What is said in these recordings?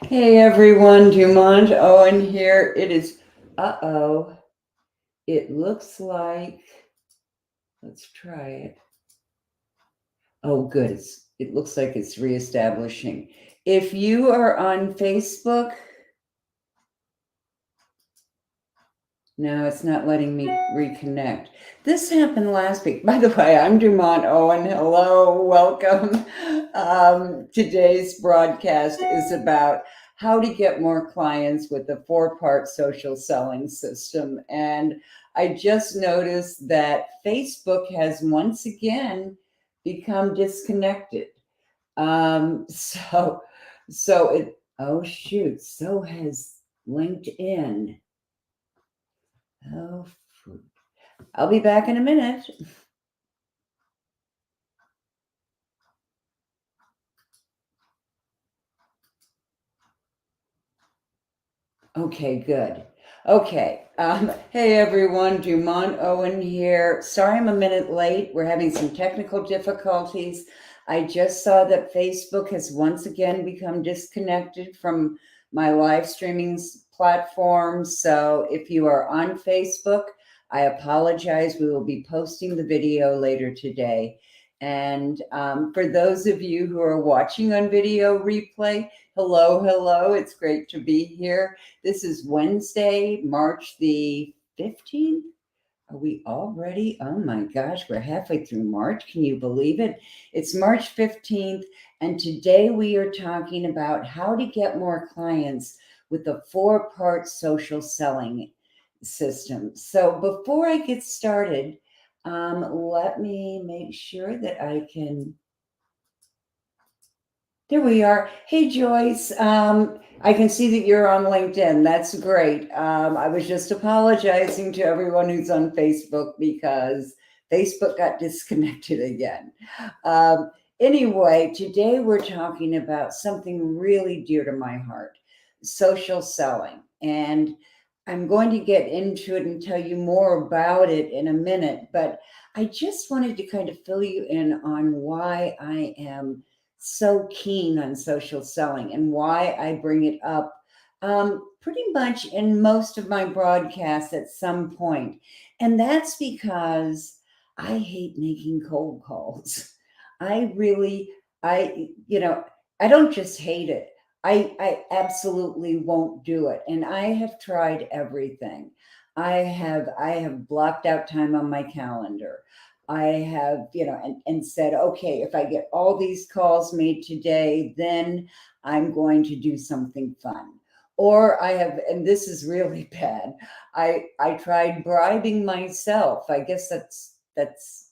Hey everyone, Dumont Owen here. It is, it looks like, let's try it. Oh, good. It looks like it's reestablishing. If you are on Facebook, no, it's not letting me reconnect. This happened last week. By the way, I'm Dumont Owen. Hello, welcome. Today's broadcast is about how to get more clients with the four-part social selling system. And I just noticed that Facebook has once again become disconnected. Um, so, oh shoot, so has LinkedIn. Oh, I'll be back in a minute. Okay, good. Okay. Hey everyone, Dumont Owen here. Sorry I'm a minute late. We're having some technical difficulties. I just saw that Facebook has once again become disconnected from my live streaming platform. So if you are on Facebook, I apologize. We will be posting the video later today. And for those of you who are watching on video replay, hello, hello. It's great to be here. This is Wednesday, March the 15th. Are we already? Oh my gosh, we're halfway through March. Can you believe it? It's March 15th, and today we are talking about how to get more clients with the four-part social selling system. So before I get started, let me make sure that I can. There we are. Hey, Joyce. I can see that you're on LinkedIn. That's great. I was just apologizing to everyone who's on Facebook because Facebook got disconnected again. Anyway, today we're talking about something really dear to my heart, social selling. And I'm going to get into it and tell you more about it in a minute, but I just wanted to kind of fill you in on why I am so keen on social selling and why I bring it up pretty much in most of my broadcasts at some point. And that's because I hate making cold calls. I really, I don't just hate it. I absolutely won't do it. And I have tried everything. I have blocked out time on my calendar. I have, and said, okay, if I get all these calls made today, then I'm going to do something fun. Or I have, and this is really bad. I tried bribing myself. I guess that's.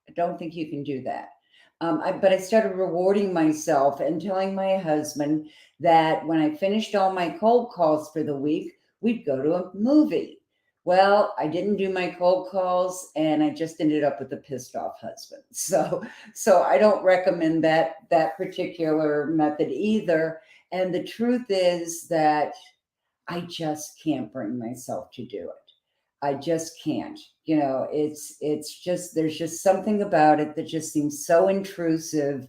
I don't think you can do that. But I started rewarding myself and telling my husband that when I finished all my cold calls for the week, we'd go to a movie. Well, I didn't do my cold calls, and I just ended up with a pissed off husband. So I don't recommend that particular method either. And the truth is that I just can't bring myself to do it. I just can't. It's just there's just something about it that just seems so intrusive,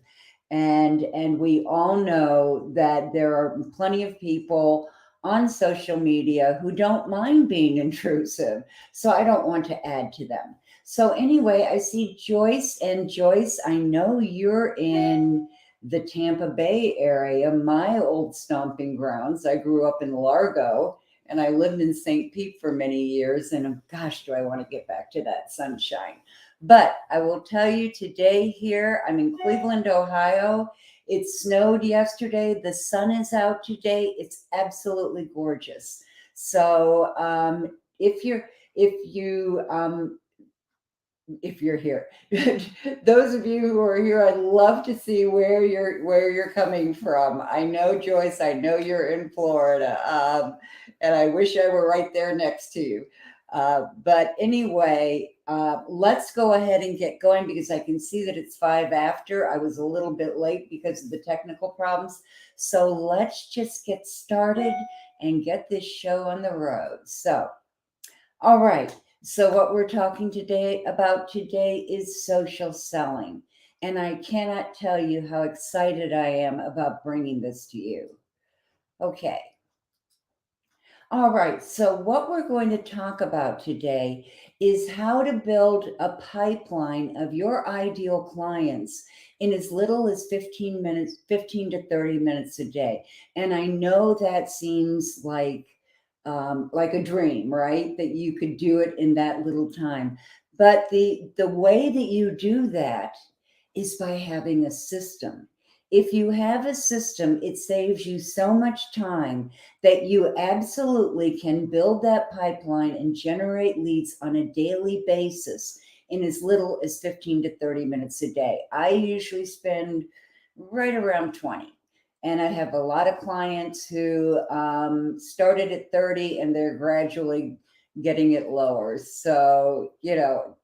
and we all know that there are plenty of people on social media who don't mind being intrusive. So I don't want to add to them. So anyway, I see Joyce, and Joyce, I know you're in the Tampa Bay area, my old stomping grounds. I grew up in Largo and I lived in St. Pete for many years. And gosh, do I want to get back to that sunshine. But I will tell you today here, I'm in Cleveland, Ohio. It snowed yesterday. The sun is out today. It's absolutely gorgeous. So if you're here, those of you who are here, I'd love to see where you're coming from. I know, Joyce, I know you're in Florida, and I wish I were right there next to you. But anyway, let's go ahead and get going because I can see that it's 5 after. I was a little bit late because of the technical problems. So let's just get started and get this show on the road. So, all right. So what we're talking today is social selling. And I cannot tell you how excited I am about bringing this to you. Okay. All right. So, what we're going to talk about today is how to build a pipeline of your ideal clients in as little as 15 minutes, 15 to 30 minutes a day. And I know that seems like a dream, right? That you could do it in that little time. But the way that you do that is by having a system. If you have a system, it saves you so much time that you absolutely can build that pipeline and generate leads on a daily basis in as little as 15 to 30 minutes a day. I usually spend right around 20. And I have a lot of clients who started at 30 and they're gradually getting it lower. So,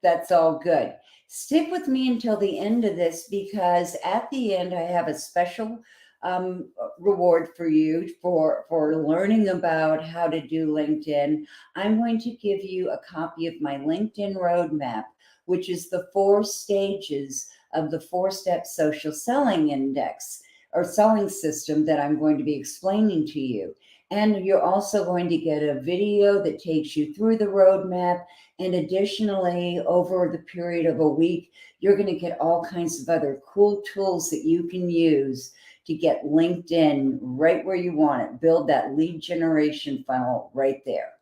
that's all good. Stick with me until the end of this because at the end, I have a special reward for you for learning about how to do LinkedIn. I'm going to give you a copy of my LinkedIn roadmap, which is the 4 stages of the 4-step social selling index or selling system that I'm going to be explaining to you. And you're also going to get a video that takes you through the roadmap. And additionally, over the period of a week, you're going to get all kinds of other cool tools that you can use to get LinkedIn right where you want it. Build that lead generation funnel right there.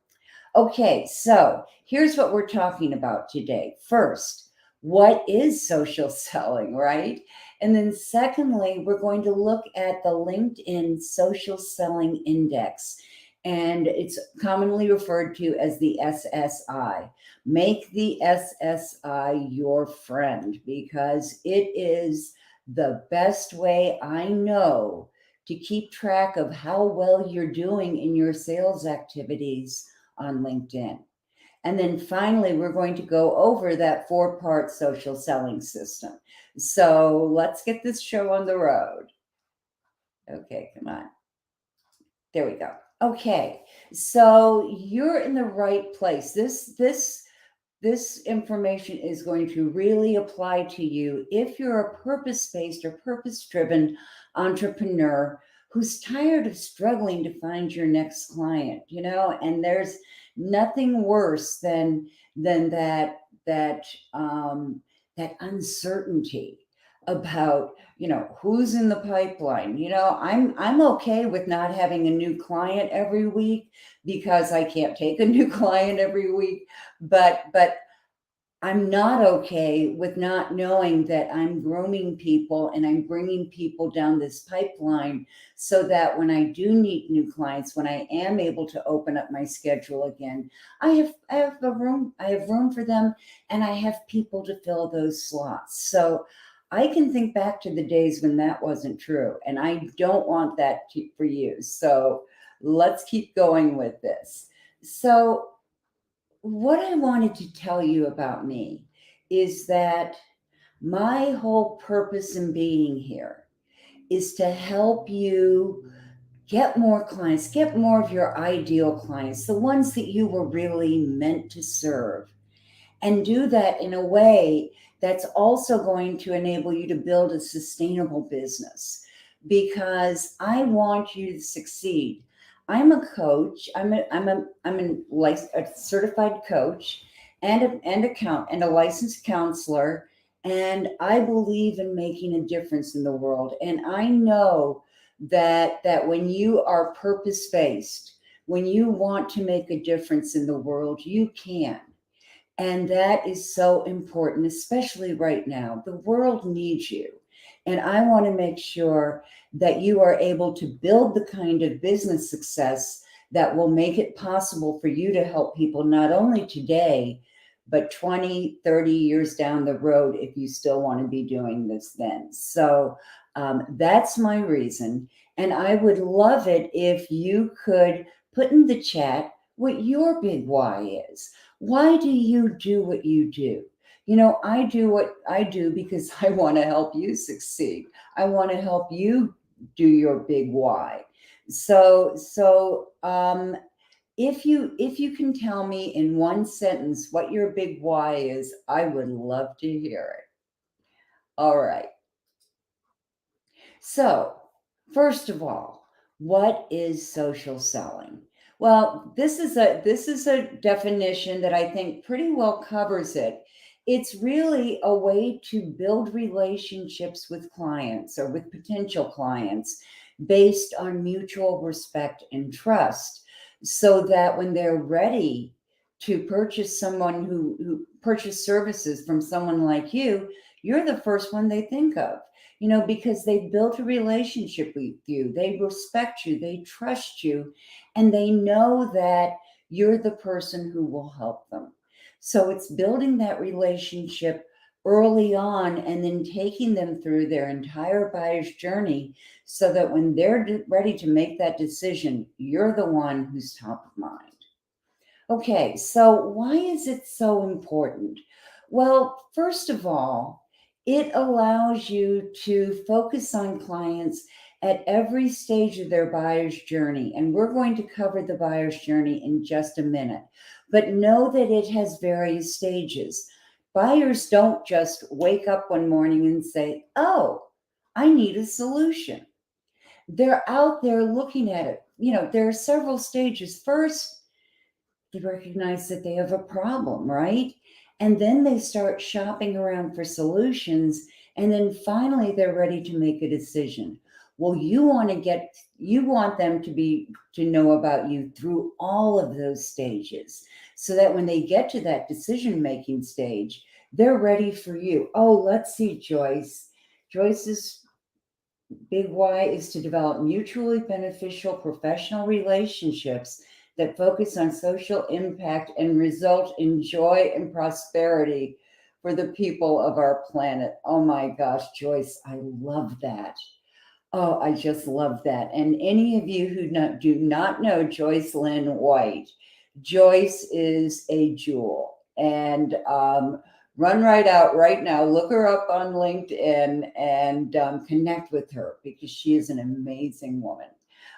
Okay, so here's what we're talking about today. First, what is social selling, right? And then secondly, we're going to look at the LinkedIn Social Selling Index, and it's commonly referred to as the SSI. Make the SSI your friend because it is the best way I know to keep track of how well you're doing in your sales activities on LinkedIn. And then finally, we're going to go over that 4-part social selling system. So let's get this show on the road. Okay, come on. There we go. Okay, so you're in the right place. This information is going to really apply to you if you're a purpose-based or purpose-driven entrepreneur who's tired of struggling to find your next client, and there's nothing worse than that uncertainty about who's in the pipeline. I'm okay with not having a new client every week because I can't take a new client every week, but I'm not okay with not knowing that I'm grooming people and I'm bringing people down this pipeline so that when I do need new clients, when I am able to open up my schedule again, I have room for them and I have people to fill those slots. So I can think back to the days when that wasn't true, and I don't want that for you. So let's keep going with this. So what I wanted to tell you about me is that my whole purpose in being here is to help you get more clients, get more of your ideal clients, the ones that you were really meant to serve, and do that in a way that's also going to enable you to build a sustainable business because I want you to succeed. I'm a coach. I'm a certified coach and a licensed counselor, and I believe in making a difference in the world. And I know that when you are purpose based, when you want to make a difference in the world, you can. And that is so important, especially right now. The world needs you. And I want to make sure that you are able to build the kind of business success that will make it possible for you to help people not only today, but 20, 30 years down the road if you still want to be doing this then. So that's my reason. And I would love it if you could put in the chat what your big why is. Why do you do what you do? I do what I do because I want to help you succeed. I want to help you do your big why. So if you can tell me in one sentence what your big why is, I would love to hear it. All right. So, first of all, What is social selling? Well, this is a definition that I think pretty well covers it. It's really a way to build relationships with clients or with potential clients based on mutual respect and trust, so that when they're ready to purchase who purchase services from someone like you, you're the first one they think of, because they built a relationship with you, they respect you, they trust you, and they know that you're the person who will help them. So it's building that relationship early on and then taking them through their entire buyer's journey so that when they're ready to make that decision, you're the one who's top of mind. Okay, so why is it so important? Well, first of all, it allows you to focus on clients at every stage of their buyer's journey. And we're going to cover the buyer's journey in just a minute. But know that it has various stages. Buyers don't just wake up one morning and say, "Oh, I need a solution." They're out there looking at it. There are several stages. First, they recognize that they have a problem, right? And then they start shopping around for solutions. And then finally, they're ready to make a decision. Well, you want them to know about you through all of those stages so that when they get to that decision making stage, they're ready for you. Oh, let's see, Joyce. Joyce's big why is to develop mutually beneficial professional relationships that focus on social impact and result in joy and prosperity for the people of our planet. Oh my gosh, Joyce, I love that. Oh, I just love that. And any of you who do not know Joyce Lynn White, Joyce is a jewel. And run right out right now, look her up on LinkedIn and connect with her because she is an amazing woman.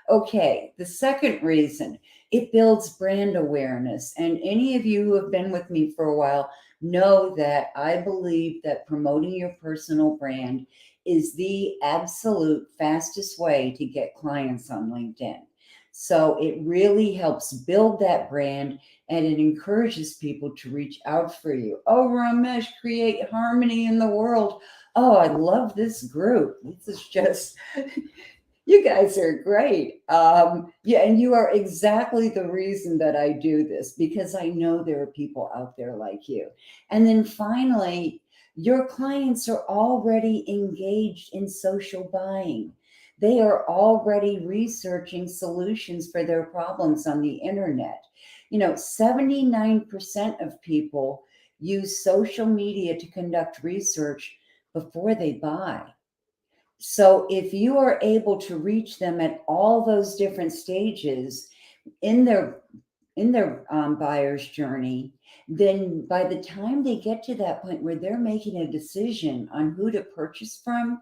Okay, the second reason, it builds brand awareness. And any of you who have been with me for a while know that I believe that promoting your personal brand is the absolute fastest way to get clients on LinkedIn. So it really helps build that brand and it encourages people to reach out for you. Oh, Ramesh, create harmony in the world. Oh, I love this group. This is just, you guys are great. Yeah, and you are exactly the reason that I do this because I know there are people out there like you. And then finally, your clients are already engaged in social buying. They are already researching solutions for their problems on the internet. 79% of people use social media to conduct research before they buy. So if you are able to reach them at all those different stages in their buyer's journey, then by the time they get to that point where they're making a decision on who to purchase from,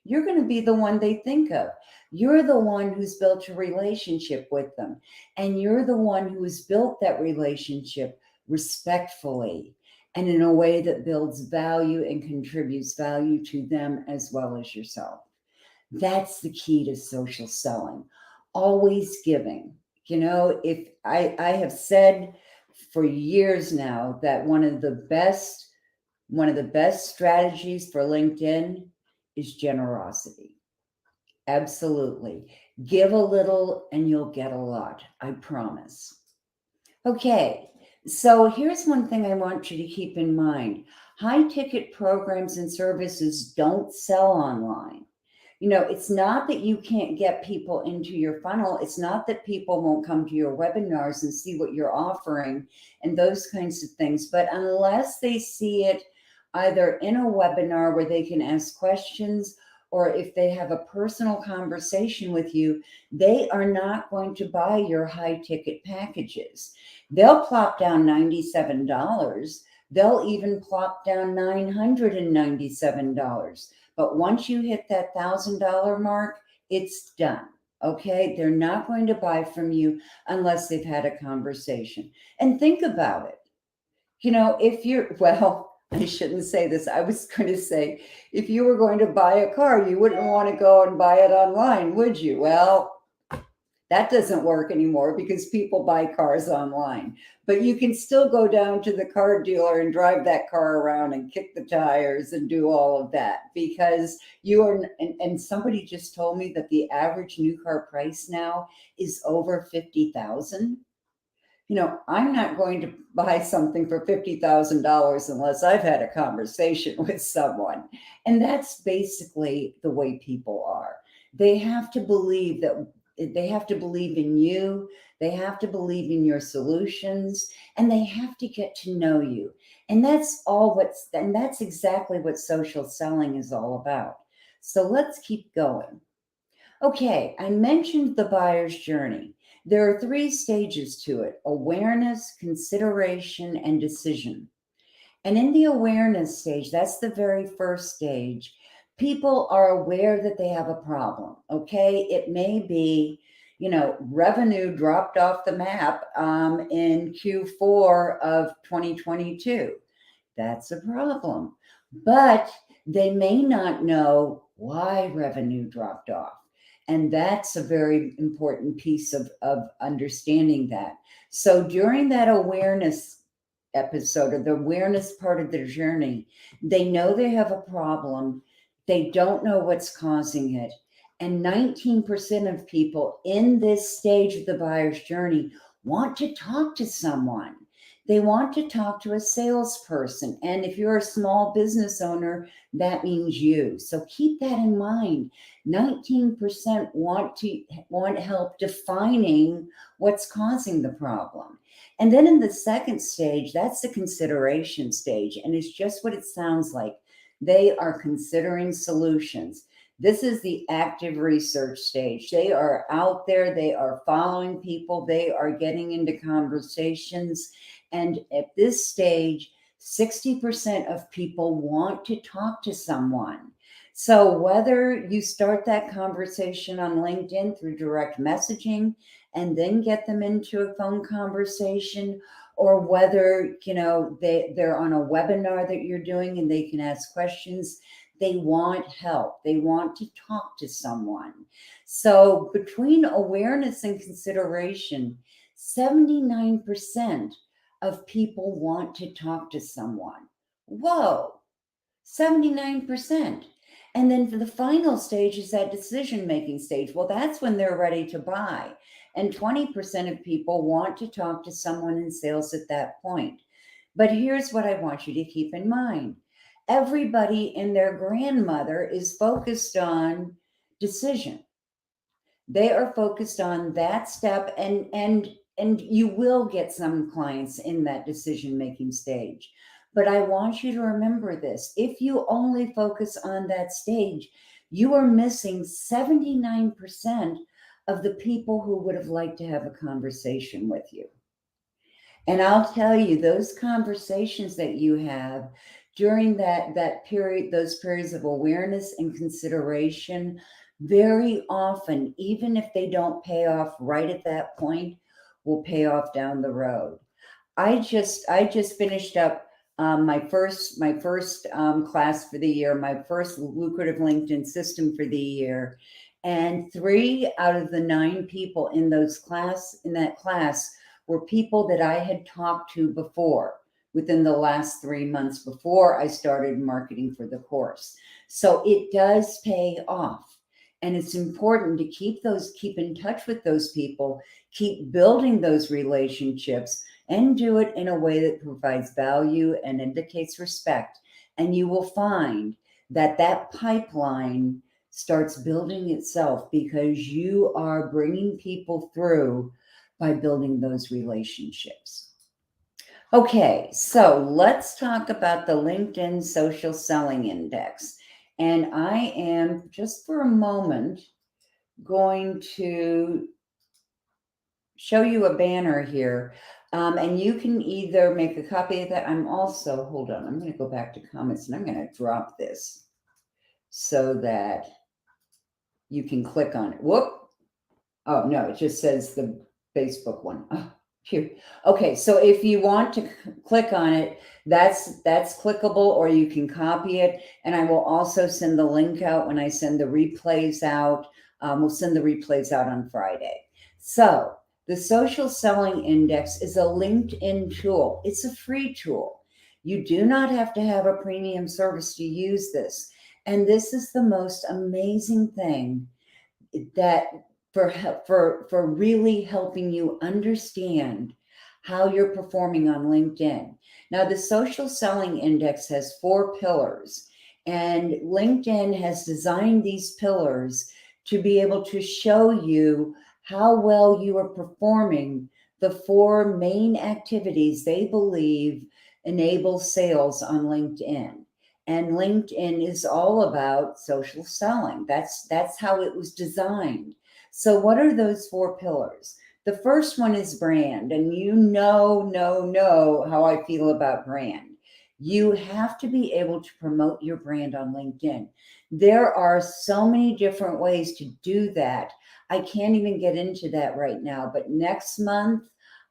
you're going to be the one they think of. You're the one who's built a relationship with them, and you're the one who has built that relationship respectfully and in a way that builds value and contributes value to them as well as yourself. That's the key to social selling. Always giving. If I have said for years now that one of the best strategies for LinkedIn is generosity. Absolutely. Give a little and you'll get a lot. I promise. Okay. So here's one thing I want you to keep in mind. High ticket programs and services don't sell online. It's not that you can't get people into your funnel. It's not that people won't come to your webinars and see what you're offering and those kinds of things. But unless they see it either in a webinar where they can ask questions or if they have a personal conversation with you, they are not going to buy your high ticket packages. They'll plop down $97. They'll even plop down $997. But once you hit that $1,000 mark, it's done. Okay. They're not going to buy from you unless they've had a conversation. And think about it. I shouldn't say this. I was going to say, if you were going to buy a car, you wouldn't want to go and buy it online, would you? Well, That doesn't work anymore because people buy cars online. But you can still go down to the car dealer and drive that car around and kick the tires and do all of that because you are. And somebody just told me that the average new car price now is over 50,000. I'm not going to buy something for $50,000 unless I've had a conversation with someone. And that's basically the way people are. They have to believe that they have to believe in you. They have to believe in your solutions, and they have to get to know you. And that's exactly what social selling is all about. So let's keep going. Okay, I mentioned the buyer's journey. There are 3 stages to it: awareness, consideration, and decision. And in the awareness stage, that's the very first stage, people are aware that they have a problem. Okay, it may be, revenue dropped off the map in Q4 of 2022. That's a problem. But they may not know why revenue dropped off. And that's a very important piece of understanding that. So during that awareness episode or the awareness part of their journey, they know they have a problem. They don't know what's causing it. And 19% of people in this stage of the buyer's journey want to talk to someone. They want to talk to a salesperson. And if you're a small business owner, that means you. So keep that in mind. 19% want help defining what's causing the problem. And then in the second stage, that's the consideration stage. And it's just what it sounds like. They are considering solutions. This is the active research stage. They are out there, they are following people, they are getting into conversations. And at this stage, 60% of people want to talk to someone. So whether you start that conversation on LinkedIn through direct messaging and then get them into a phone conversation, or whether they're on a webinar that you're doing and they can ask questions, they want help. They want to talk to someone. So between awareness and consideration, 79% of people want to talk to someone. Whoa, 79%. And then for the final stage is that decision-making stage. Well, that's when they're ready to buy. And 20% of people want to talk to someone in sales at that point. But here's what I want you to keep in mind. Everybody and their grandmother is focused on decision. They are focused on that step, and you will get some clients in that decision-making stage. But I want you to remember this. If you only focus on that stage, you are missing 79% of the people who would have liked to have a conversation with you. And I'll tell you, those conversations that you have during that period, those periods of awareness and consideration, very often, even if they don't pay off right at that point, will pay off down the road. I just finished up my first class for the year, my first lucrative LinkedIn system for the year, and 3 out of the 9 people in that class were people that I had talked to before within the last 3 months before I started marketing for the course. So it does pay off. And it's important to keep in touch with those people, keep building those relationships, and do it in a way that provides value and indicates respect. And you will find that pipeline starts building itself because you are bringing people through by building those relationships. Okay, so let's talk about the LinkedIn Social Selling Index. And I am, just for a moment, going to show you a banner here. And you can either make a copy of that. Hold on, I'm going to go back to comments and I'm going to drop this so that you can click on it. Whoop. Oh, no, it just says the Facebook one. Oh, phew. Okay, so if you want to click on it, that's clickable, or you can copy it. And I will also send the link out when I send the replays out. We'll send the replays out on Friday. So the social selling index is a LinkedIn tool. It's a free tool. You do not have to have a premium service to use this. And this is the most amazing thing that for really helping you understand how you're performing on LinkedIn. Now, the social selling index has 4 pillars, and LinkedIn has designed these pillars to be able to show you how well you are performing the 4 main activities they believe enable sales on LinkedIn. And LinkedIn is all about social selling. That's how it was designed. So what are those 4 pillars? The first one is brand, and you know how I feel about brand. You have to be able to promote your brand on LinkedIn. There are so many different ways to do that. I can't even get into that right now, but next month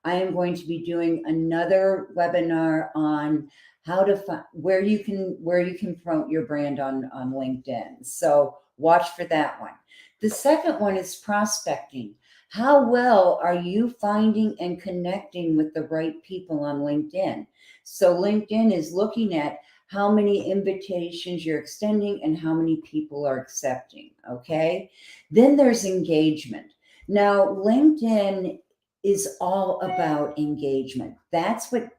I am going to be doing another webinar on how to find where you can promote your brand on LinkedIn. So watch for that one. The second one is prospecting. How well are you finding and connecting with the right people on LinkedIn? So LinkedIn is looking at how many invitations you're extending and how many people are accepting. Okay. Then there's engagement. Now, LinkedIn is all about engagement. That's what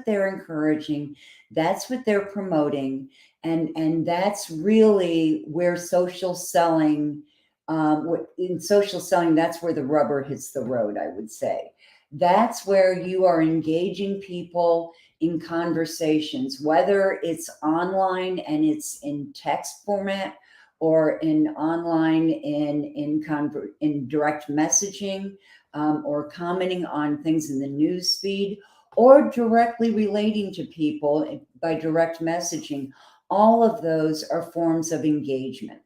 they're encouraging. That's what they're promoting, and that's really where social selling. In social selling, that's where the rubber hits the road. I would say that's where you are engaging people in conversations, whether it's online and it's in text format, or in online in direct messaging, or commenting on things in the news feed, or directly relating to people by direct messaging. All of those are forms of engagement.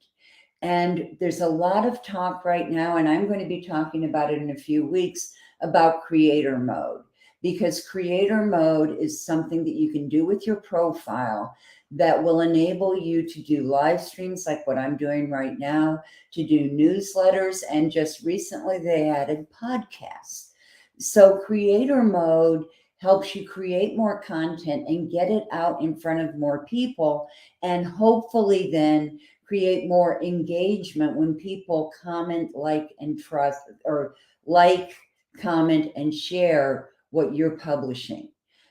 And there's a lot of talk right now, and I'm going to be talking about it in a few weeks, about creator mode, because creator mode is something that you can do with your profile that will enable you to do live streams like what I'm doing right now, to do newsletters, and just recently they added podcasts. So creator mode helps you create more content and get it out in front of more people, and hopefully then create more engagement when people comment, like, and trust, or like, comment, and share what you're publishing.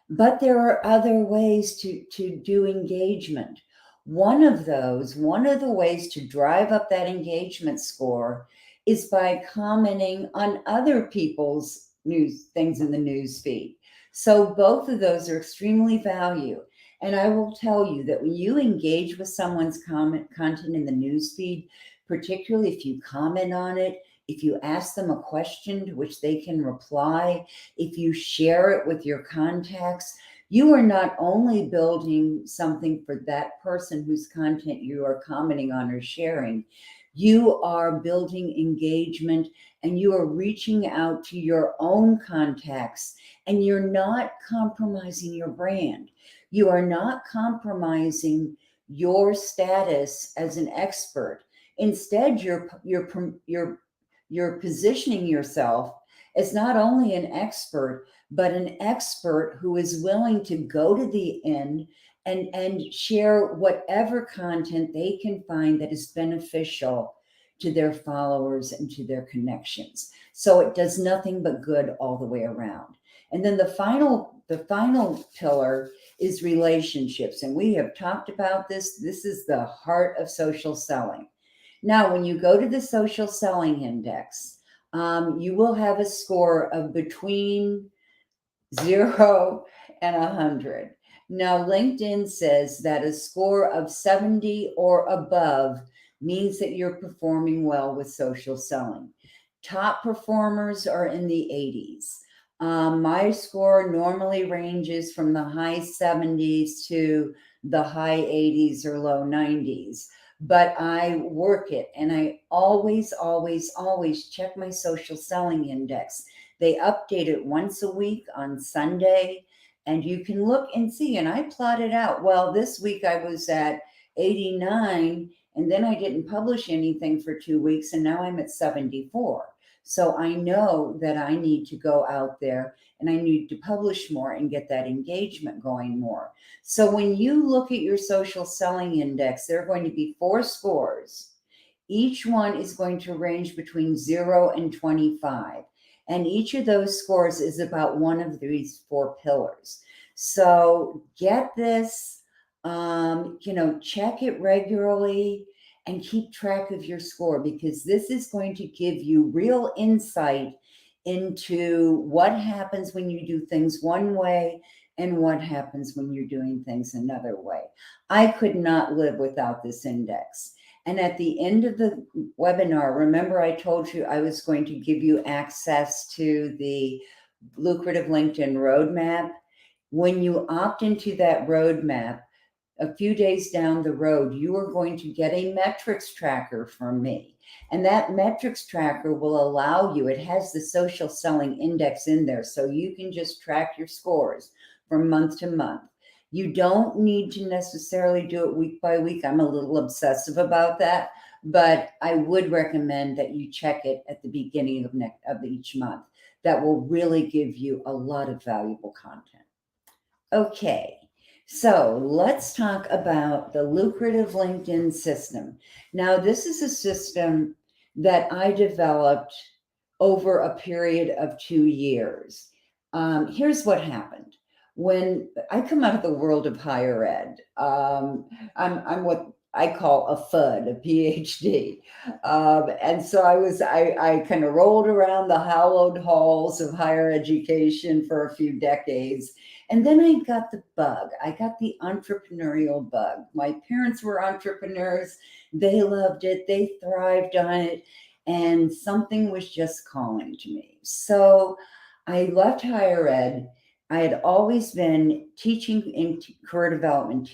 But there are other ways to do engagement. One of the ways to drive up that engagement score is by commenting on other people's news things in the news feed. So both of those are extremely valuable. And I will tell you that when you engage with someone's content in the news feed, particularly if you comment on it, if you ask them a question to which they can reply, if you share it with your contacts, you are not only building something for that person whose content you are commenting on or sharing, you are building engagement, and you are reaching out to your own contacts, and you're not compromising your brand. You are not compromising your status as an expert. Instead, you're positioning yourself as not only an expert, but an expert who is willing to go to the end and share whatever content they can find that is beneficial to their followers and to their connections. So it does nothing but good all the way around. And then the final pillar is relationships. And we have talked about this. This is the heart of social selling. Now, when you go to the social selling index, you will have a score of between 0 and 100. Now, LinkedIn says that a score of 70 or above means that you're performing well with social selling. Top performers are in the 80s. My score normally ranges from the high 70s to the high 80s or low 90s. But I work it, and I always check my social selling index. They update it once a week on Sunday, and you can look and see. And I plotted out. Well, this week I was at 89, And then I didn't publish anything for 2 weeks, and now I'm at 74. So I know that I need to go out there and I need to publish more and get that engagement going more. So when you look at your social selling index, there are going to be 4 scores. Each one is going to range between 0 and 25. And each of those scores is about one of these 4 pillars. So get this, check it regularly and keep track of your score, because this is going to give you real insight into what happens when you do things one way and what happens when you're doing things another way. I could not live without this index. And at the end of the webinar, remember I told you I was going to give you access to the lucrative LinkedIn roadmap. When you opt into that roadmap, a few days down the road, you are going to get a metrics tracker from me. And that metrics tracker will allow you, it has the social selling index in there, so you can just track your scores from month to month. You don't need to necessarily do it week by week. I'm a little obsessive about that, but I would recommend that you check it at the beginning of each month. That will really give you a lot of valuable content. Okay. So let's talk about the lucrative LinkedIn system. Now, this is a system that I developed over a period of 2 years. Here's what happened. When I come out of the world of higher ed, I'm what I call a FUD, a PhD. And so I kind of rolled around the hallowed halls of higher education for a few decades. And then I got the bug. I got the entrepreneurial bug. My parents were entrepreneurs. They loved it. They thrived on it. And something was just calling to me. So I left higher ed. I had always been teaching in career development,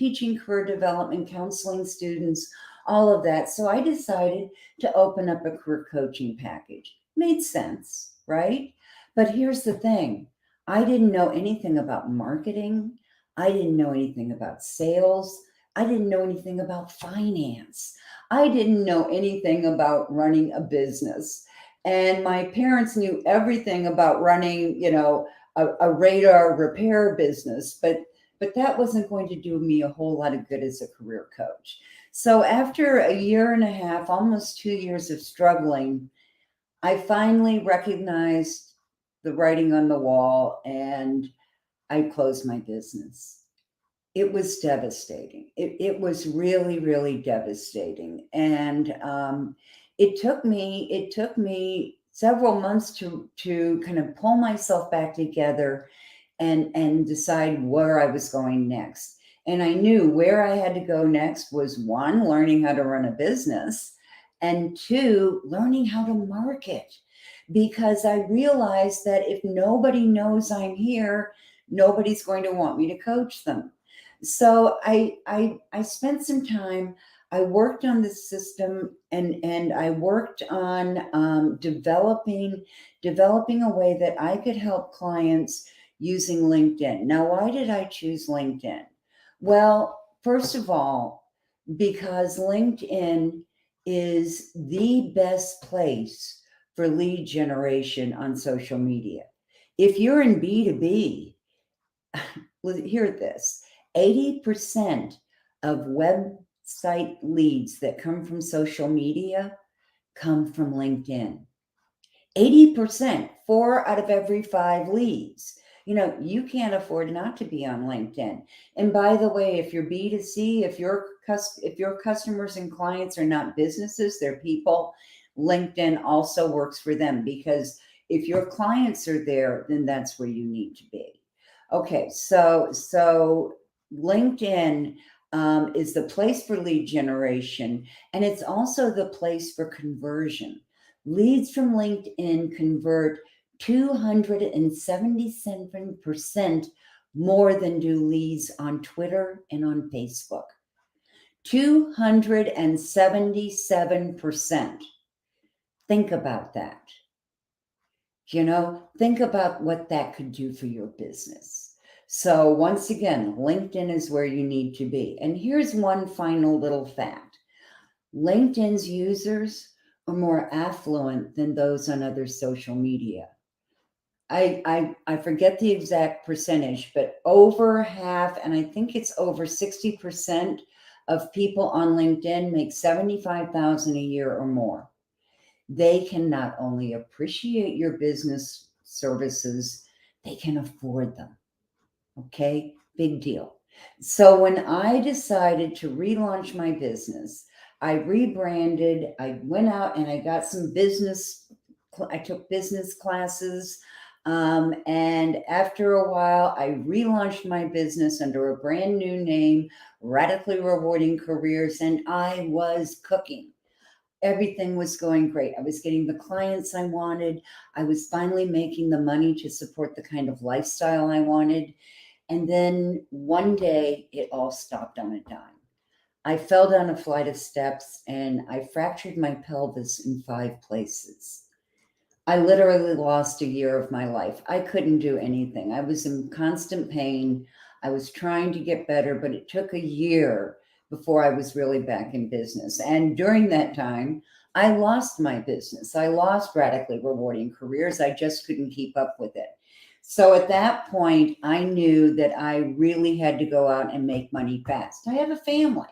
counseling students, all of that. So I decided to open up a career coaching package. Made sense, right? But here's the thing. I didn't know anything about marketing. I didn't know anything about sales. I didn't know anything about finance. I didn't know anything about running a business. And my parents knew everything about running, a radar repair business, but that wasn't going to do me a whole lot of good as a career coach. So after a year and a half, almost 2 years of struggling, I finally recognized the writing on the wall, and I closed my business. It was devastating. It was really, really devastating. And it took me several months to kind of pull myself back together and decide where I was going next. And I knew where I had to go next was 1, learning how to run a business, and 2, learning how to market. Because I realized that if nobody knows I'm here, nobody's going to want me to coach them. So I spent some time. I worked on the system, and I worked on developing a way that I could help clients using LinkedIn. Now, why did I choose LinkedIn? Well, first of all, because LinkedIn is the best place for lead generation on social media. If you're in B2B, hear this, 80% of website leads that come from social media come from LinkedIn. 80%, 4 out of every 5 leads. You can't afford not to be on LinkedIn. And by the way, if you're B2C, if your customers and clients are not businesses, they're people, LinkedIn also works for them, because if your clients are there, then that's where you need to be. Okay, so LinkedIn is the place for lead generation, and it's also the place for conversion. Leads from LinkedIn convert 277% more than do leads on Twitter and on Facebook. 277%. Think about that. Think about what that could do for your business. So once again, LinkedIn is where you need to be. And here's one final little fact. LinkedIn's users are more affluent than those on other social media. I forget the exact percentage, but over half, and I think it's over 60% of people on LinkedIn make 75,000 a year or more. They can not only appreciate your business services, they can afford them. Okay, big deal. So when I decided to relaunch my business, I rebranded, I went out and I got some I took business classes. And after a while, I relaunched my business under a brand new name, Radically Rewarding Careers, and I was cooking. Everything was going great. I was getting the clients I wanted. I was finally making the money to support the kind of lifestyle I wanted. And then one day it all stopped on a dime. I fell down a flight of steps and I fractured my pelvis in 5 places. I literally lost a year of my life. I couldn't do anything. I was in constant pain. I was trying to get better, but it took a year before I was really back in business. And during that time, I lost my business. I lost Radically Rewarding Careers. I just couldn't keep up with it. So at that point, I knew that I really had to go out and make money fast. I have a family.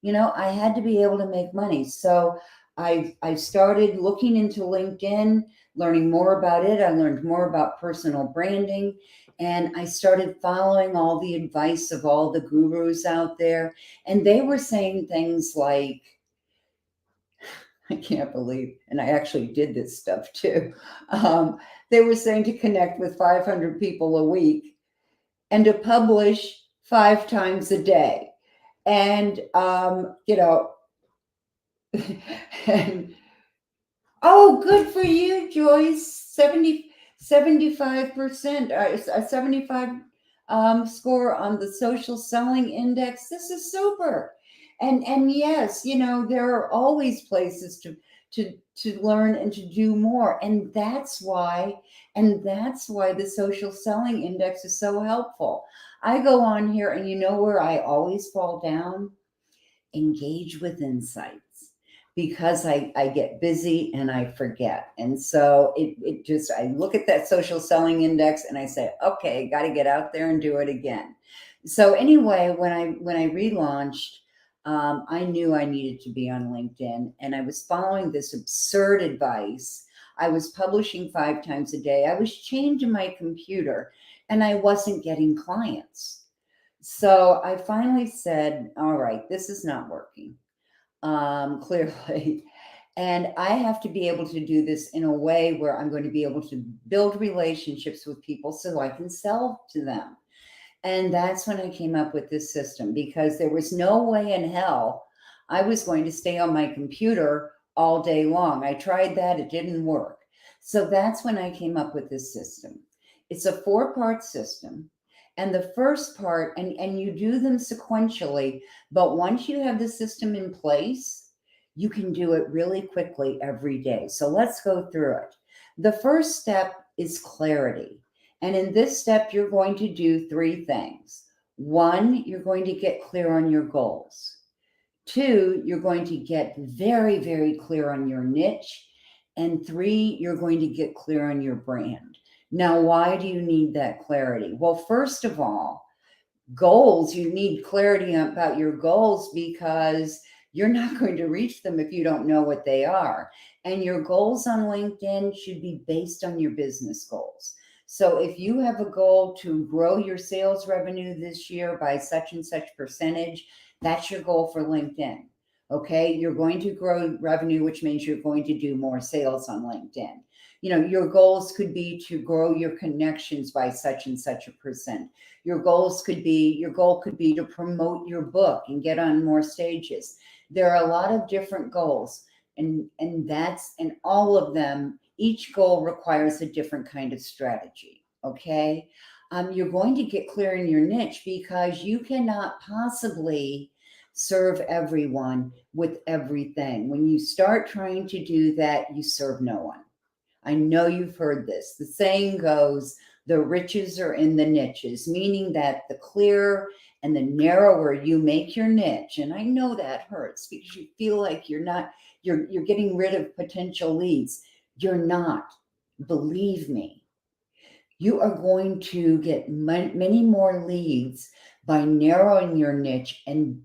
I had to be able to make money. So I started looking into LinkedIn, learning more about it. I learned more about personal branding, and I started following all the advice of all the gurus out there. And they were saying things like, I can't believe, and I actually did this stuff too. They were saying to connect with 500 people a week and to publish 5 times a day. And, and oh, good for you, Joyce. 75%, a 75 score on the social selling index. This is super. And yes, there are always places to learn and to do more. And that's why the social selling index is so helpful. I go on here and you know where I always fall down? Engage with insights, because I get busy and I forget. And so it just, I look at that social selling index and I say, okay, got to get out there and do it again. So anyway, when I relaunched, I knew I needed to be on LinkedIn, and I was following this absurd advice. I was publishing 5 times a day. I was chained to my computer and I wasn't getting clients. So I finally said, all right, this is not working, clearly. And I have to be able to do this in a way where I'm going to be able to build relationships with people so I can sell to them. And that's when I came up with this system, because there was no way in hell I was going to stay on my computer all day long. I tried that, it didn't work. So that's when I came up with this system. It's a 4-part system. And the first part, and you do them sequentially, but once you have the system in place, you can do it really quickly every day. So let's go through it. The first step is clarity. And in this step, you're going to do 3 things. 1, you're going to get clear on your goals. 2, you're going to get very, very clear on your niche. And 3, you're going to get clear on your brand. Now, why do you need that clarity? Well, first of all, goals, you need clarity about your goals, because you're not going to reach them if you don't know what they are. And your goals on LinkedIn should be based on your business goals. So if you have a goal to grow your sales revenue this year by such and such percentage, that's your goal for LinkedIn. Okay, you're going to grow revenue, which means you're going to do more sales on LinkedIn. Your goals could be to grow your connections by such and such a percent. Your goal could be to promote your book and get on more stages. There are a lot of different goals, and all of them, each goal requires a different kind of strategy. Okay. You're going to get clear in your niche, because you cannot possibly serve everyone with everything. When you start trying to do that, you serve no one. I know you've heard this. The saying goes, the riches are in the niches, meaning that the clear And the narrower you make your niche, and I know that hurts because you feel like you're getting rid of potential leads. You're not. Believe me, you are going to get many more leads by narrowing your niche and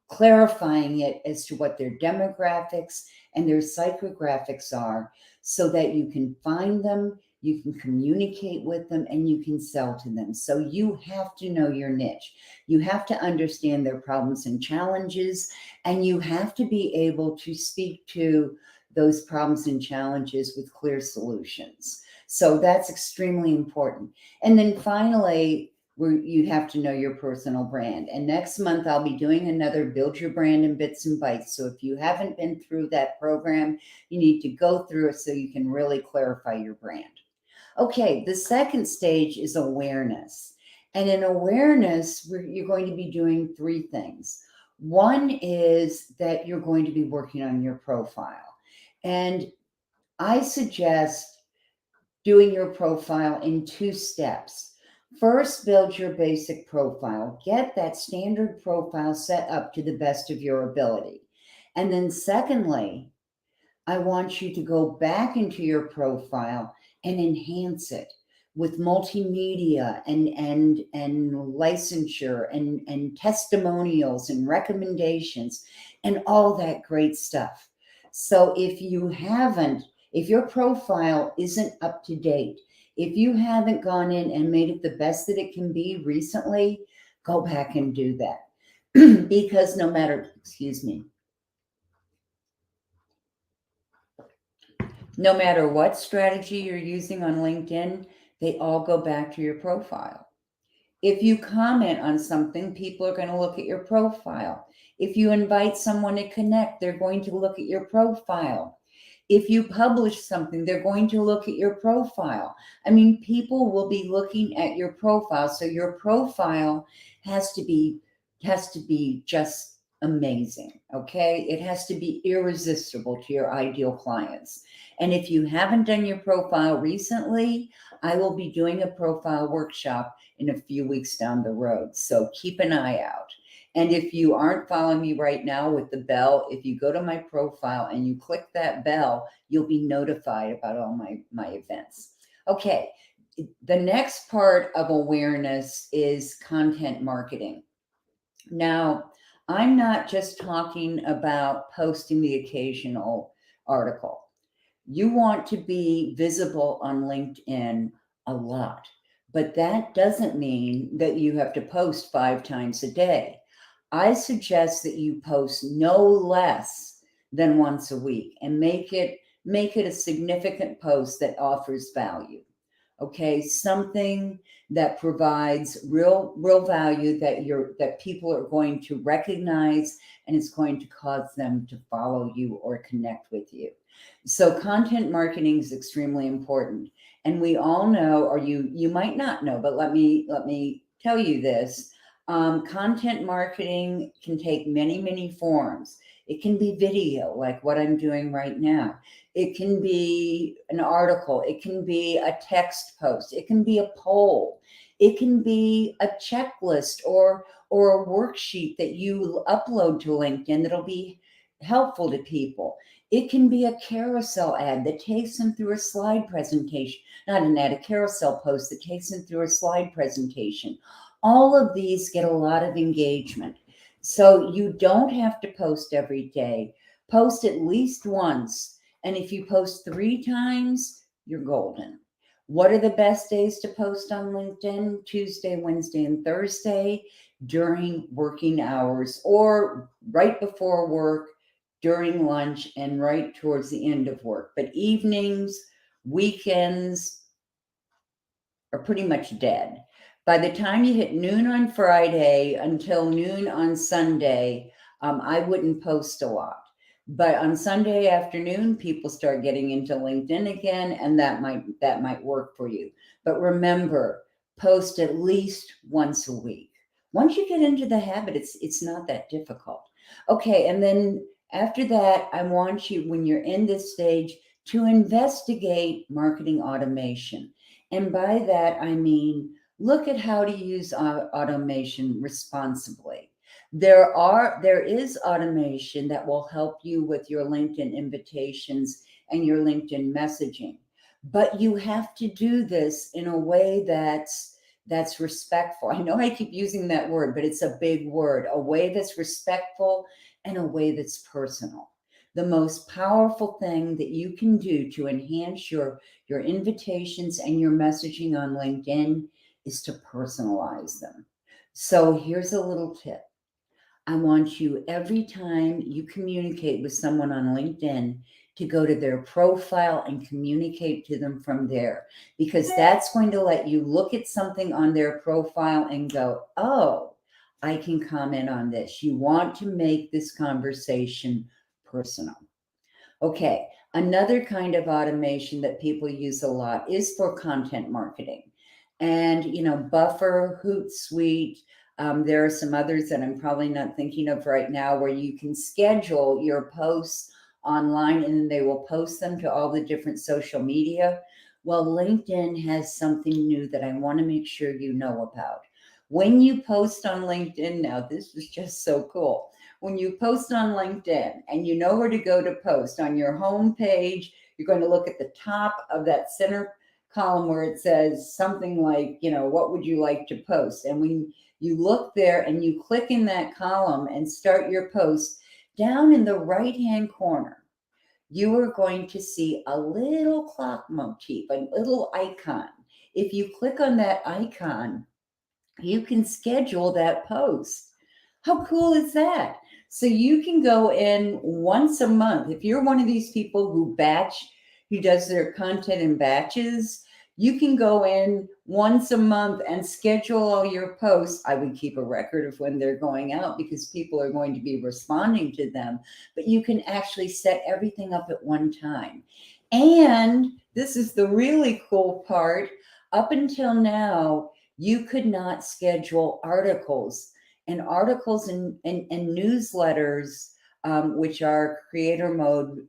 clarifying it as to what their demographics and their psychographics are, so that you can find them, you can communicate with them, and you can sell to them. So you have to know your niche. You have to understand their problems and challenges, and you have to be able to speak to those problems and challenges with clear solutions. So that's extremely important. And then finally, where you have to know your personal brand. And next month, I'll be doing another Build Your Brand in Bits and Bytes. So if you haven't been through that program, you need to go through it so you can really clarify your brand. Okay, the second stage is awareness. And in awareness, you're going to be doing three things. One is that you're going to be working on your profile. And I suggest doing your profile in two steps. First, build your basic profile. Get that standard profile set up to the best of your ability. And then secondly, I want you to go back into your profile and enhance it with multimedia and licensure and testimonials and recommendations and all that great stuff. So if your profile isn't up to date, if you haven't gone in and made it the best that it can be recently, go back and do that. Because no matter what strategy you're using on LinkedIn, they all go back to your profile. If you comment on something, people are going to look at your profile. If you invite someone to connect, they're going to look at your profile. If you publish something, they're going to look at your profile. I mean, people will be looking at your profile. So your profile has to be just amazing. Okay. It has to be irresistible to your ideal clients. And if you haven't done your profile recently, I will be doing a profile workshop in a few weeks down the road. So keep an eye out. And if you aren't following me right now with the bell, if you go to my profile and you click that bell, you'll be notified about all my events. Okay. The next part of awareness is content marketing. Now, I'm not just talking about posting the occasional article. You want to be visible on LinkedIn a lot, but that doesn't mean that you have to post 5 times a day. I suggest that you post no less than once a week and make it a significant post that offers value. Okay, something that provides real value that people are going to recognize, and it's going to cause them to follow you or connect with you. So content marketing is extremely important. And we all know, or you might not know, but let me tell you this. Content marketing can take many forms. It can be video, like what I'm doing right now. It can be an article. It can be a text post. It can be a poll. It can be a checklist or a worksheet that you upload to LinkedIn that'll be helpful to people. It can be a carousel ad that takes them through a slide presentation, not an ad, a carousel post that takes them through a slide presentation. All of these get a lot of engagement. So you don't have to post every day. Post at least once. And if you post 3 times, you're golden. What are the best days to post on LinkedIn? Tuesday, Wednesday, and Thursday during working hours, or right before work, during lunch, and right towards the end of work. But evenings, weekends are pretty much dead. By the time you hit noon on Friday until noon on Sunday, I wouldn't post a lot. But on Sunday afternoon, people start getting into LinkedIn again, and that might work for you. But remember, post at least once a week. Once you get into the habit, it's not that difficult. Okay, and then after that, I want you, when you're in this stage, to investigate marketing automation. And by that, I mean look at how to use automation responsibly. There is automation that will help you with your LinkedIn invitations and your LinkedIn messaging, but you have to do this in a way that's respectful. I know I keep using that word, but it's a big word. A way that's respectful and a way that's personal. The most powerful thing that you can do to enhance your invitations and your messaging on LinkedIn is to personalize them. So here's a little tip. I want you, every time you communicate with someone on LinkedIn, to go to their profile and communicate to them from there, because that's going to let you look at something on their profile and go, oh, I can comment on this. You want to make this conversation personal. Okay, another kind of automation that people use a lot is for content marketing. And, Buffer, Hootsuite, there are some others that I'm probably not thinking of right now where you can schedule your posts online and then they will post them to all the different social media. Well, LinkedIn has something new that I want to make sure you know about. When you post on LinkedIn now, this is just so cool. When you post on LinkedIn and you know where to go to post on your home page, you're going to look at the top of that center column where it says something like, what would you like to post? And when you look there and you click in that column and start your post, down in the right-hand corner, you are going to see a little clock motif, a little icon. If you click on that icon, you can schedule that post. How cool is that? So you can go in once a month. If you're one of these people who does their content in batches, you can go in once a month and schedule all your posts. I would keep a record of when they're going out because people are going to be responding to them, but you can actually set everything up at one time. And this is the really cool part. Up until now, you could not schedule articles and newsletters, which are creator mode.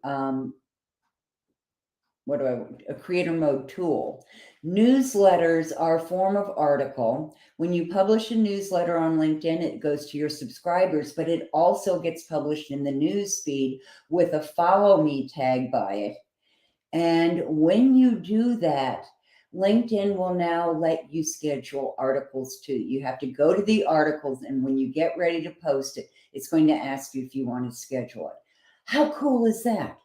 A creator mode tool. Newsletters are a form of article. When you publish a newsletter on LinkedIn, it goes to your subscribers, but it also gets published in the news feed with a follow me tag by it. And when you do that, LinkedIn will now let you schedule articles too. You have to go to the articles, and when you get ready to post it, it's going to ask you if you want to schedule it. How cool is that?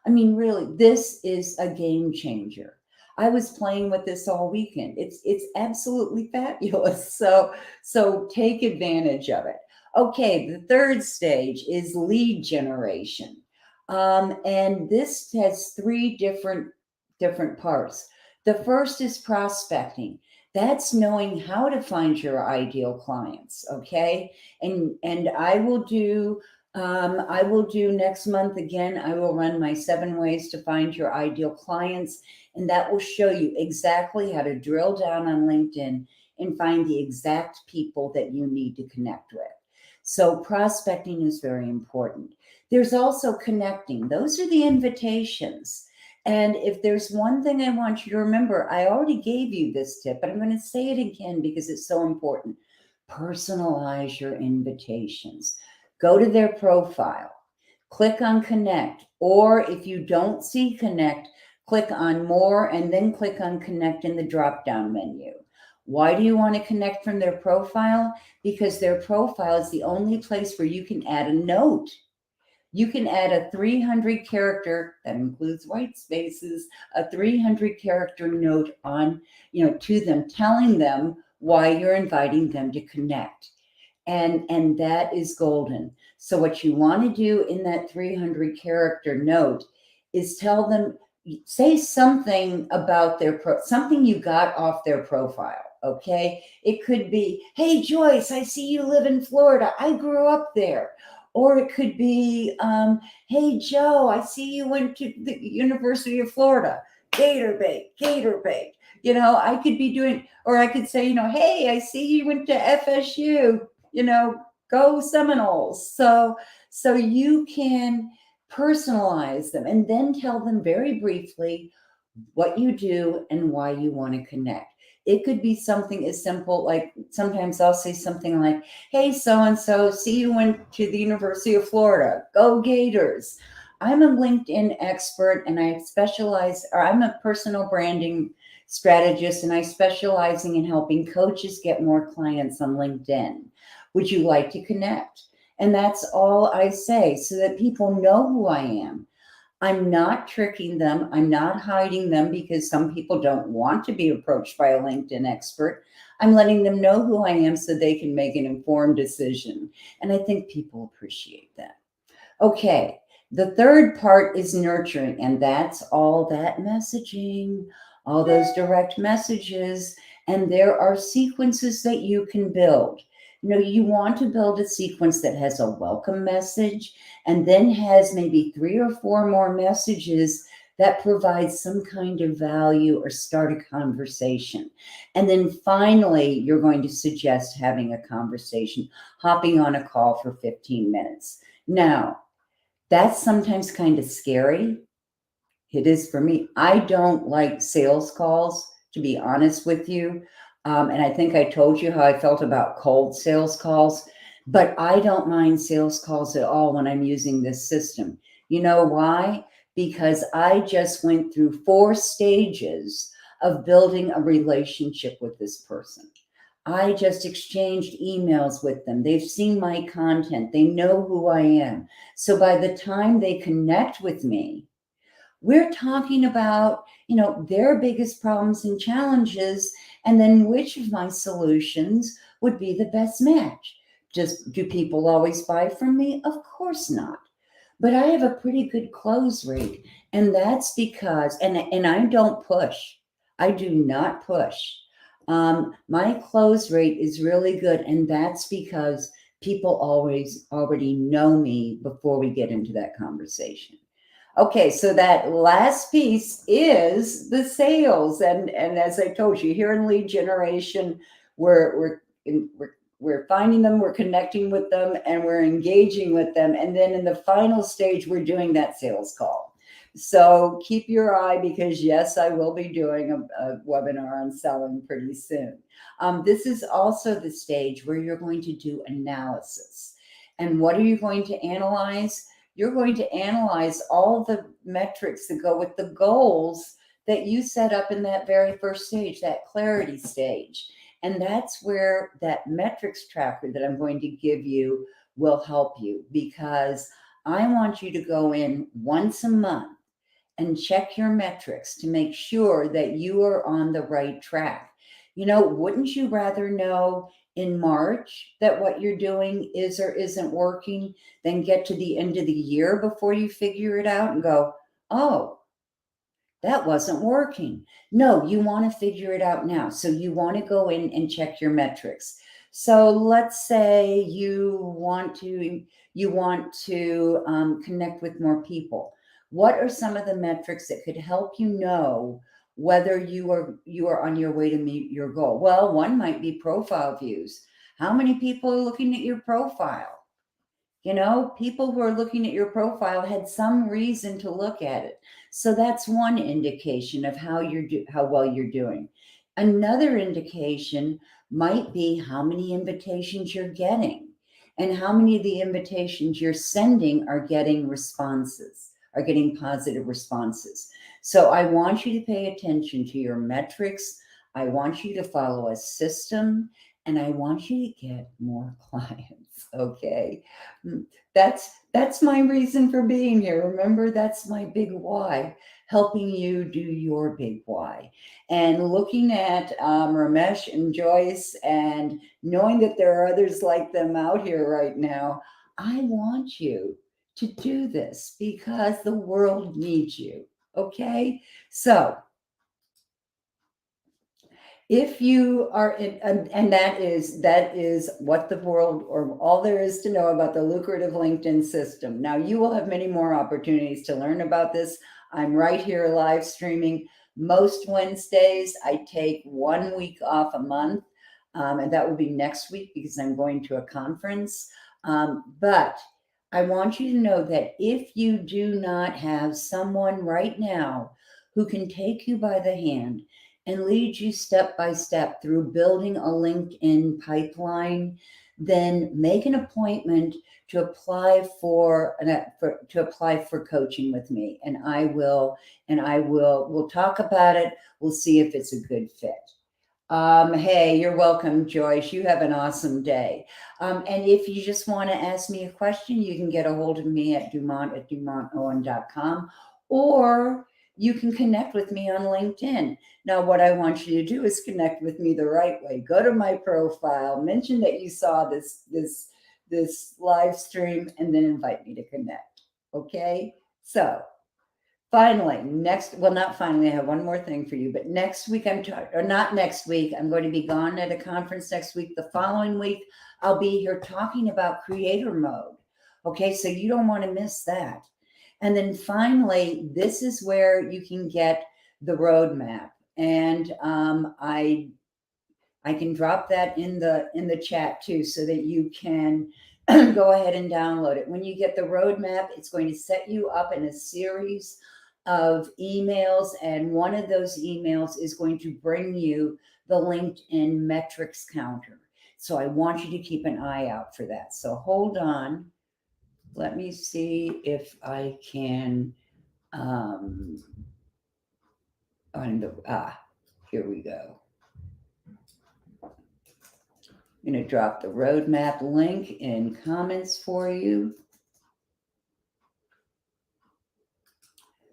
I mean, really, this is a game changer. I was playing with this all weekend. It's absolutely fabulous. So take advantage of it. Okay, the third stage is lead generation. And this has three different parts. The first is prospecting. That's knowing how to find your ideal clients. Okay, and I will do next month again. I will run my 7 ways to find your ideal clients, and that will show you exactly how to drill down on LinkedIn and find the exact people that you need to connect with. So prospecting is very important. There's also connecting. Those are the invitations. And if there's one thing I want you to remember, I already gave you this tip, but I'm going to say it again because it's so important. Personalize your invitations. Go to their profile, click on connect, or if you don't see connect, click on more and then click on connect in the drop-down menu. Why do you want to connect from their profile? Because their profile is the only place where you can add a note. You can add a 300 character, that includes white spaces, a 300 character note on, to them, telling them why you're inviting them to connect. And that is golden. So what you want to do in that 300 character note is tell them, say something about something you got off their profile. Okay. It could be, hey, Joyce, I see you live in Florida. I grew up there. Or it could be, hey, Joe, I see you went to the University of Florida. Gator bait. I could be doing, or I could say, hey, I see you went to FSU. Go Seminoles. So you can personalize them and then tell them very briefly what you do and why you want to connect. It could be something as simple like sometimes I'll say something like, hey, so and so, see you went to the University of Florida. Go Gators. I'm a LinkedIn expert and I'm a personal branding strategist and I specializing in helping coaches get more clients on LinkedIn. Would you like to connect? And that's all I say so that people know who I am. I'm not tricking them. I'm not hiding them because some people don't want to be approached by a LinkedIn expert. I'm letting them know who I am so they can make an informed decision. And I think people appreciate that. Okay, the third part is nurturing, and that's all that messaging, all those direct messages, and there are sequences that you can build. You want to build a sequence that has a welcome message and then has maybe 3 or 4 more messages that provide some kind of value or start a conversation. And then finally, you're going to suggest having a conversation, hopping on a call for 15 minutes. Now, that's sometimes kind of scary. It is for me. I don't like sales calls, to be honest with you. And I think I told you how I felt about cold sales calls, but I don't mind sales calls at all when I'm using this system. You know why? Because I just went through 4 stages of building a relationship with this person. I just exchanged emails with them. They've seen my content. They know who I am. So by the time they connect with me, we're talking about, their biggest problems and challenges, and then which of my solutions would be the best match. Just do people always buy from me? Of course not. But I have a pretty good close rate, and that's because, and I don't push. I do not push. My close rate is really good, and that's because people always already know me before we get into that conversation. Okay, so that last piece is the sales, and as I told you, here in lead generation, we're finding them, we're connecting with them, and we're engaging with them, and then in the final stage, we're doing that sales call. So keep your eye because yes, I will be doing a webinar on selling pretty soon. This is also the stage where you're going to do analysis, and what are you going to analyze? You're going to analyze all the metrics that go with the goals that you set up in that very first stage, that clarity stage. And that's where that metrics tracker that I'm going to give you will help you, because I want you to go in once a month and check your metrics to make sure that you are on the right track. Wouldn't you rather know in March that what you're doing is or isn't working than get to the end of the year before you figure it out and go, oh, that wasn't working? No, you want to figure it out now. So you want to go in and check your metrics. So let's say you want to connect with more people. What are some of the metrics that could help you know whether you are on your way to meet your goal? Well, one might be profile views. How many people are looking at your profile? People who are looking at your profile had some reason to look at it. So that's one indication of how well you're doing. Another indication might be how many invitations you're getting and how many of the invitations you're sending are getting positive responses. So I want you to pay attention to your metrics. I want you to follow a system, and I want you to get more clients. Okay. That's my reason for being here. Remember, that's my big why, helping you do your big why. And looking at Ramesh and Joyce and knowing that there are others like them out here right now, I want you to do this because the world needs you. Okay. So if you are in, and that is what the world, or all there is to know about the lucrative LinkedIn system. Now you will have many more opportunities to learn about this. I'm right here live streaming most Wednesdays. I take 1 week off a month, and that will be next week because I'm going to a conference. But I want you to know that if you do not have someone right now who can take you by the hand and lead you step by step through building a LinkedIn pipeline, then make an appointment to apply for coaching with me, and we'll talk about it. We'll see if it's a good fit. Hey, you're welcome, Joyce. You have an awesome day. And if you just want to ask me a question, you can get a hold of me at dumontowen.com, or you can connect with me on LinkedIn. Now, what I want you to do is connect with me the right way. Go to my profile, mention that you saw this live stream, and then invite me to connect. Okay? So finally, not finally, I have one more thing for you, but next week not next week, I'm going to be gone at a conference next week. The following week, I'll be here talking about creator mode. Okay, so you don't want to miss that. And then finally, this is where you can get the roadmap. And I can drop that in the chat too, so that you can go ahead and download it. When you get the roadmap, it's going to set you up in a series of emails, and one of those emails is going to bring you the LinkedIn metrics counter. So I want you to keep an eye out for that. So hold on. Let me see if I can here we go. I'm going to drop the roadmap link in comments for you.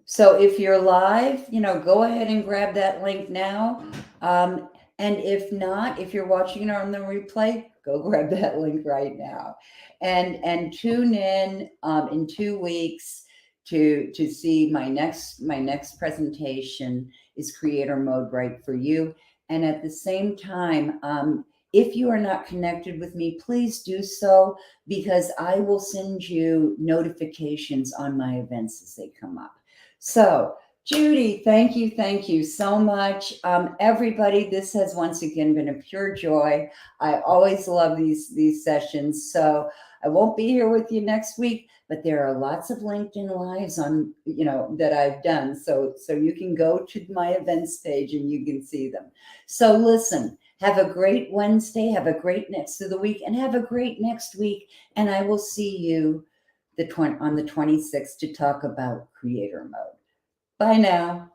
So if you're live, go ahead and grab that link now. And if not, if you're watching it on the replay, go grab that link right now. And tune in 2 weeks to see my next presentation is Creator Mode Right for You. And at the same time, if you are not connected with me, please do so, because I will send you notifications on my events as they come up. So, Judy, thank you so much. Everybody, this has once again been a pure joy. I always love these sessions. So I won't be here with you next week, but there are lots of LinkedIn Lives on, that I've done. So you can go to my events page and you can see them. So listen, have a great Wednesday, have a great next of the week, and have a great next week. And I will see you on the 26th to talk about creator mode. Bye now.